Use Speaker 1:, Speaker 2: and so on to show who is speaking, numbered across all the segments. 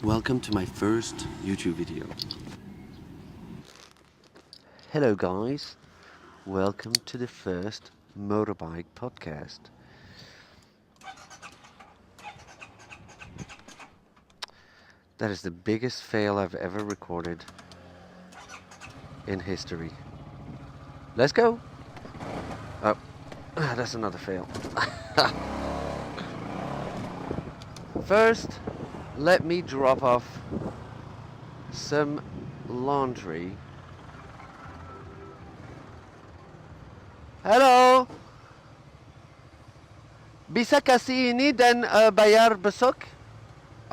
Speaker 1: Welcome to my first YouTube video.
Speaker 2: Hello guys, welcome to the first motorbike podcast. That is the biggest fail I've ever recorded in history. Let's go! Oh, that's another fail. First, let me drop off some laundry. Hello! Bisa kasih ini dan bayar besok?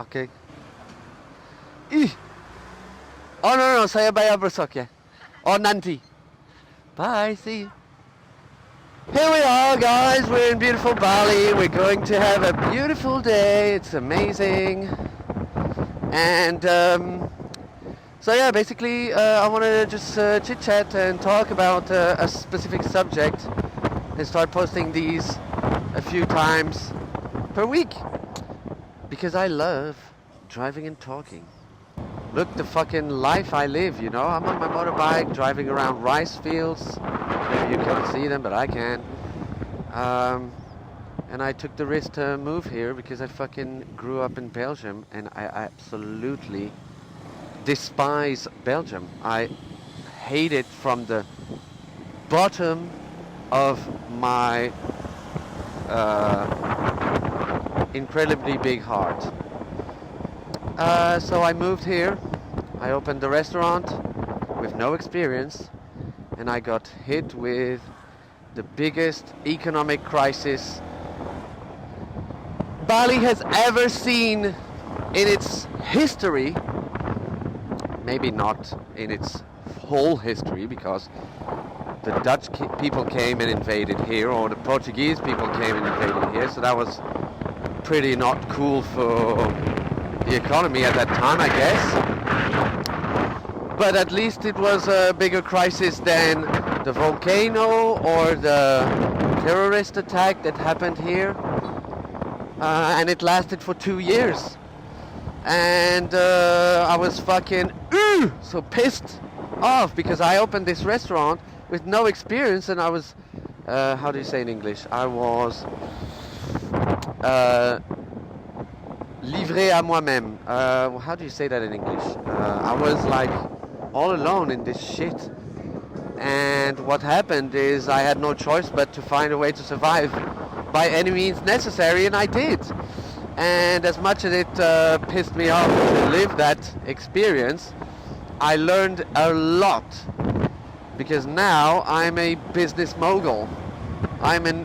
Speaker 2: Okay. Oh no, saya bayar besok ya. Oh nanti. Bye, see you. Here we are guys, we're in beautiful Bali. We're going to have a beautiful day. It's amazing. And so yeah, basically I want to just chit chat and talk about a specific subject and start posting these a few times per week. Because I love driving and talking. Look the fucking life I live, you know. I'm on my motorbike driving around rice fields. Maybe you can't see them, but I can. And I took the risk to move here because I fucking grew up in Belgium and I absolutely despise Belgium. I hate it from the bottom of my incredibly big heart. So I moved here, I opened the restaurant with no experience, and I got hit with the biggest economic crisis Bali has ever seen in its history. Maybe not in its whole history, because the Dutch people came and invaded here, or the Portuguese people came and invaded here, so that was pretty not cool for the economy at that time, I guess. But at least it was a bigger crisis than the volcano or the terrorist attack that happened here. And it lasted for 2 years. And I was fucking so pissed off because I opened this restaurant with no experience, and I was, how do you say in English? I was livré à moi-même. How do you say that in English? I was like all alone in this shit. And what happened is I had no choice but to find a way to survive by any means necessary, and I did. And as much as it pissed me off to live that experience, I learned a lot. Because now I'm a business mogul. I'm an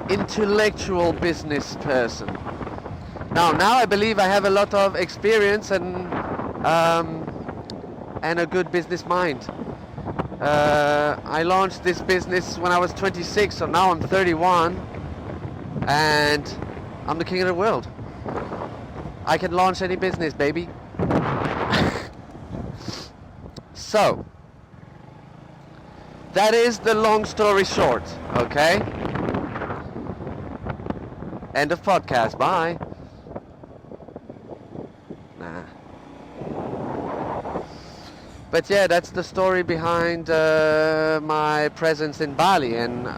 Speaker 2: intellectual business person. Now I believe I have a lot of experience and a good business mind. I launched this business when I was 26, so now I'm 31, and I'm the king of the world. I can launch any business, baby. So, that is the long story short, okay? End of podcast, bye. Nah. But yeah, that's the story behind my presence in Bali, and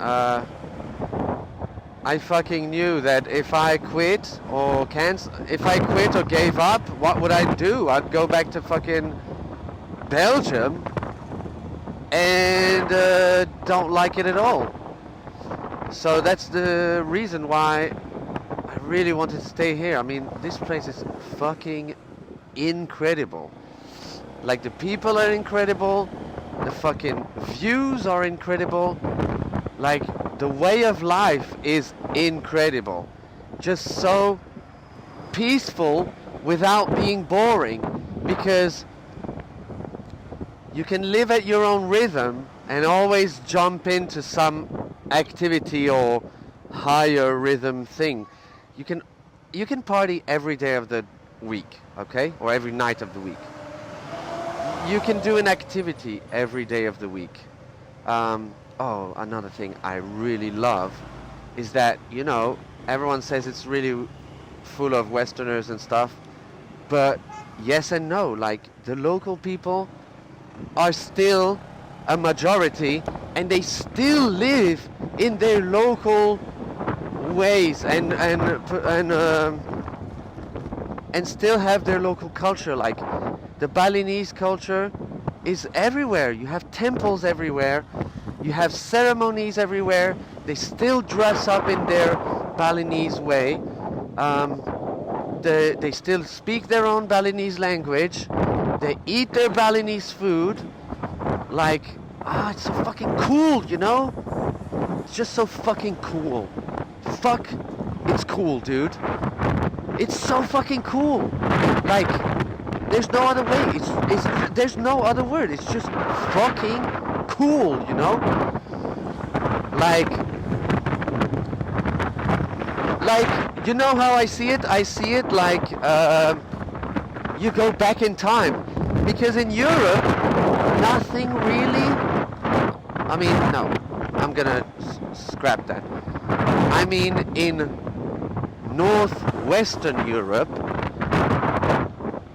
Speaker 2: I fucking knew that if I quit or gave up, what would I do? I'd go back to fucking Belgium and don't like it at all. So that's the reason why I really wanted to stay here. I mean, this place is fucking incredible. Like, the people are incredible, the fucking views are incredible, like, the way of life is incredible. Just so peaceful without being boring, because you can live at your own rhythm and always jump into some activity or higher rhythm thing. You can party every day of the week, okay? Or every night of the week. You can do an activity every day of the week. Another thing I really love is that, you know, everyone says it's really full of Westerners and stuff, but yes and no. Like, the local people are still a majority, and they still live in their local ways, and still have their local culture. Like, the Balinese culture is everywhere. You have temples everywhere. You have ceremonies everywhere. They still dress up in their Balinese way. They still speak their own Balinese language. They eat their Balinese food. Like, it's so fucking cool, you know? It's just so fucking cool. Fuck, it's cool, dude. It's so fucking cool. Like, there's no other way. There's no other word. It's just fucking cool, you know? Like, you know how I see it? I see it like you go back in time. Because in Europe, nothing really... I mean, no. I'm gonna scrap that. I mean, in northwestern Europe,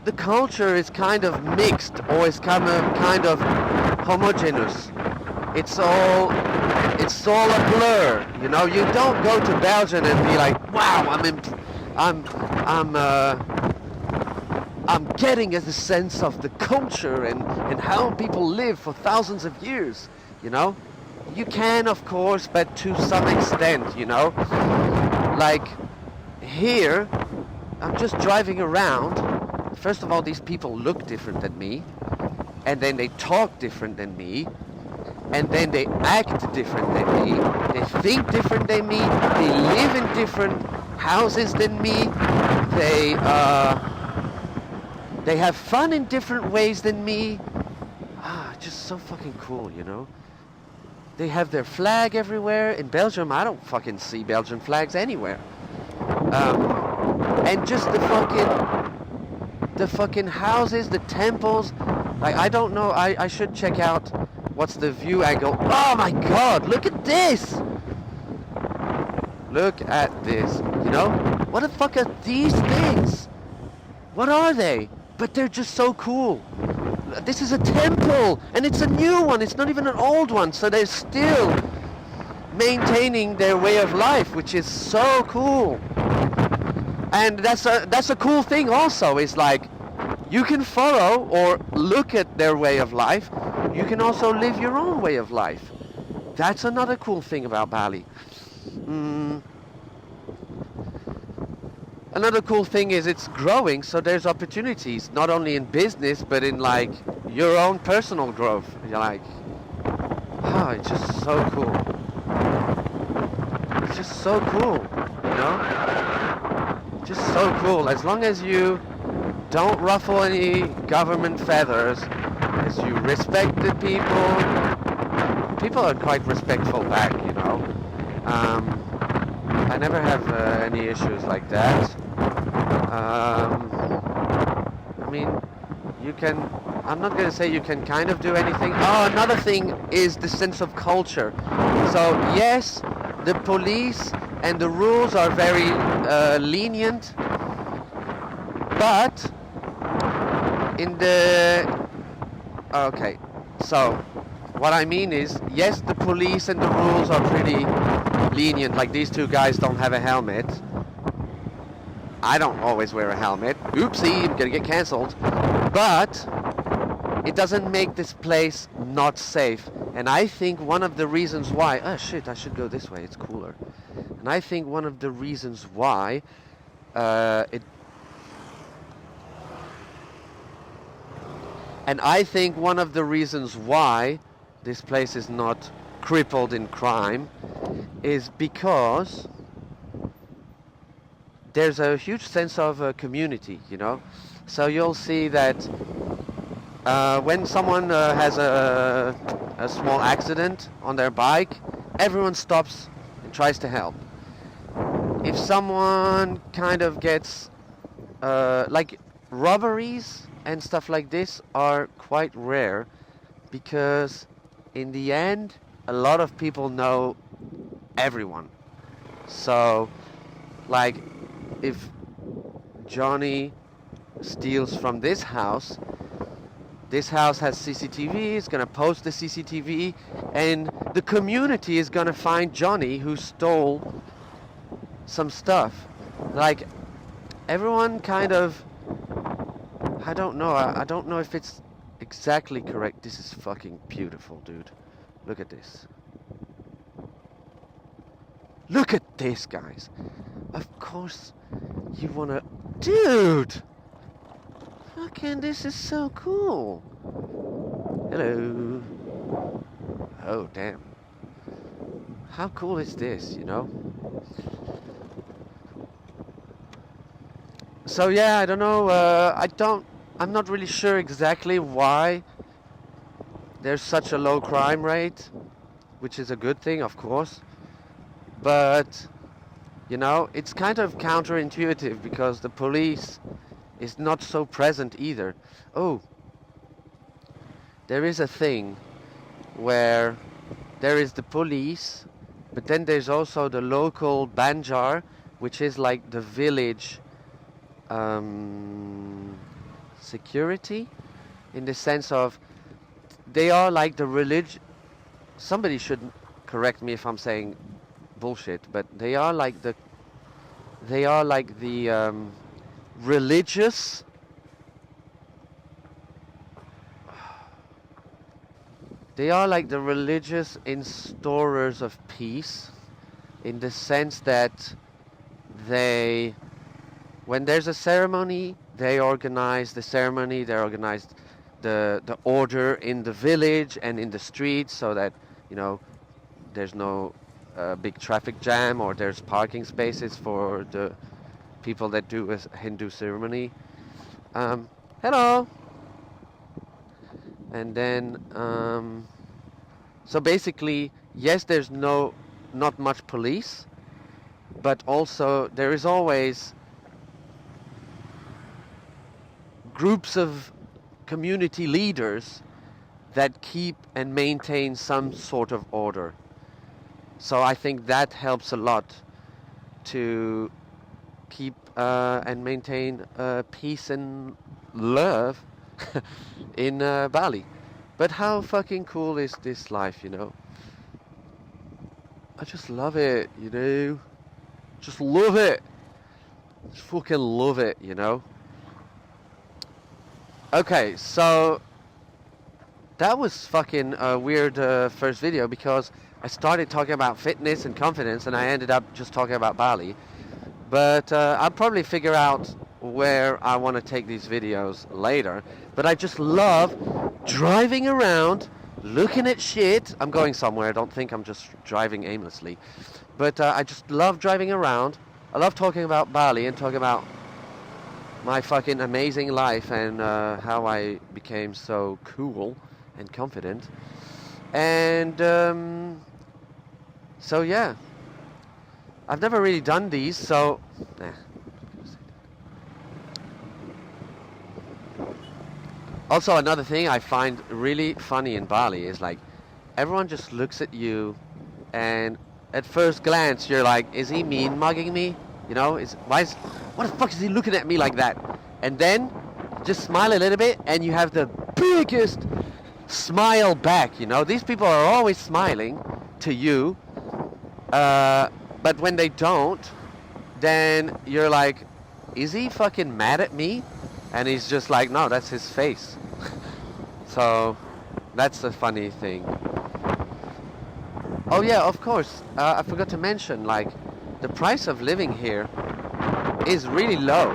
Speaker 2: the culture is kind of mixed, or is kind of homogeneous. It's all a blur, you know. You don't go to Belgium and be like, wow, I'm getting a sense of the culture and how people live for thousands of years, you know. You can, of course, but to some extent, you know. Like, here, I'm just driving around. First of all, these people look different than me, and then they talk different than me, and then they act different than me, they think different than me, they live in different houses than me, they have fun in different ways than me. Just so fucking cool, you know. They have their flag everywhere. In Belgium, I don't fucking see Belgian flags anywhere. And just the fucking houses, the temples. Like, I don't know. I should check out what's the view angle. Oh my god, look at this! Look at this, you know? What the fuck are these things? What are they? But they're just so cool. This is a temple, and it's a new one. It's not even an old one, so they're still maintaining their way of life, which is so cool. And that's a cool thing also, is like, you can follow or look at their way of life. You can also live your own way of life. That's another cool thing about Bali. Another cool thing is it's growing, so there's opportunities, not only in business, but in like your own personal growth. You're like, it's just so cool. It's just so cool, you know? Just so cool. As long as you don't ruffle any government feathers, as you respect the people are quite respectful back, you know? I never have any issues like that. I mean, you can... I'm not going to say you can kind of do anything. Another thing is the sense of culture. So, yes, the police and the rules are very lenient, but in the... Okay, so what I mean is, yes, the police and the rules are pretty lenient. Like, these two guys don't have a helmet. I don't always wear a helmet. Oopsie, I'm gonna get cancelled. But it doesn't make this place not safe. And I think one of the reasons why... Oh shit, I should go this way, it's cooler. And I think one of the reasons why this place is not crippled in crime is because there's a huge sense of community, you know. So you'll see that when someone has a small accident on their bike, everyone stops and tries to help. If someone kind of gets like robberies and stuff like this are quite rare, because in the end a lot of people know everyone. So like if Johnny steals from this house. This house has CCTV, it's gonna post the CCTV, and the community is gonna find Johnny who stole some stuff. Like, everyone kind of, I don't know, I don't know if it's exactly correct. This is fucking beautiful, dude. Look at this. Look at this, guys. Of course you wanna... Dude! Fucking, this is so cool. Hello. Oh, damn. How cool is this, you know? So yeah, I don't know, I'm not really sure exactly why there's such a low crime rate, which is a good thing, of course. But, you know, it's kind of counterintuitive because the police is not so present either. Oh, there is a thing where there is the police, but then there's also the local banjar, which is like the village security, in the sense of they are like the religion. Somebody should correct me if I'm saying bullshit, but they are like the religious. They are like the religious instorers of peace, in the sense that they, when there's a ceremony, they organize the ceremony, they organize the order in the village and in the streets, so that, you know, there's no big traffic jam, or there's parking spaces for the people that do a Hindu ceremony. Hello! And then, so basically, yes, there's not much police, but also there is always groups of community leaders that keep and maintain some sort of order. So I think that helps a lot to keep and maintain peace and love in Bali. But how fucking cool is this life, you know? I just love it, you know? Just love it. Just fucking love it, you know? Okay, so that was fucking a weird first video, because I started talking about fitness and confidence and I ended up just talking about Bali. But I'll probably figure out where I want to take these videos later. But I just love driving around, looking at shit. I'm going somewhere, don't think I'm just driving aimlessly. But I just love driving around. I love talking about Bali and talking about my fucking amazing life and how I became so cool and confident. And so yeah, I've never really done these, so Also, another thing I find really funny in Bali is, like, everyone just looks at you, and at first glance you're like, is he mean mugging me? You know, what the fuck is he looking at me like that? And then just smile a little bit and you have the biggest smile back, you know. These people are always smiling to you, but when they don't, then you're like, is he fucking mad at me? And he's just like, no, that's his face. So that's the funny thing. Oh yeah, of course, I forgot to mention, like, the price of living here is really low,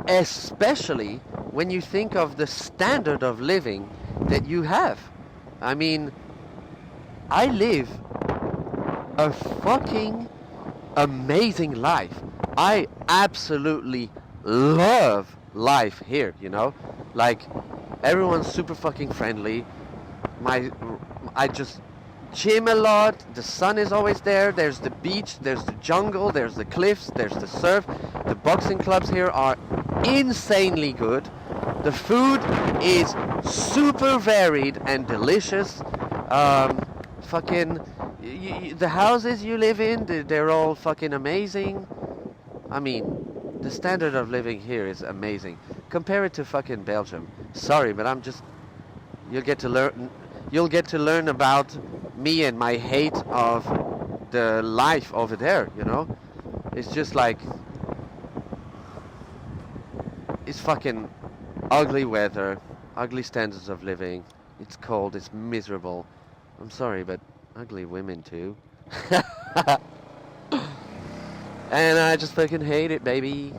Speaker 2: especially when you think of the standard of living that you have. I mean, I live a fucking amazing life. I absolutely love life here, you know? Like, everyone's super fucking friendly. I just gym a lot. The sun is always there. There's the beach, there's the jungle, there's the cliffs, there's the surf. The boxing clubs here are insanely good. The food is super varied and delicious. The houses you live in, they're all fucking amazing. I mean, the standard of living here is amazing. Compare it to fucking Belgium. Sorry, but I'm just. You'll get to learn. You'll get to learn about me and my hate of the life over there. You know, it's just like it's fucking ugly weather, ugly standards of living. It's cold. It's miserable. I'm sorry, but ugly women too. And I just fucking hate it, baby.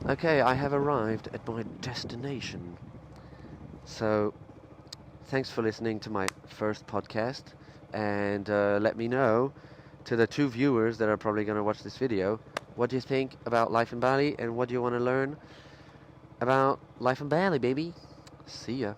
Speaker 2: Okay, I have arrived at my destination. So, thanks for listening to my first podcast. And let me know, to the 2 viewers that are probably going to watch this video, what do you think about life in Bali and what do you want to learn about life in Bali, baby? See ya.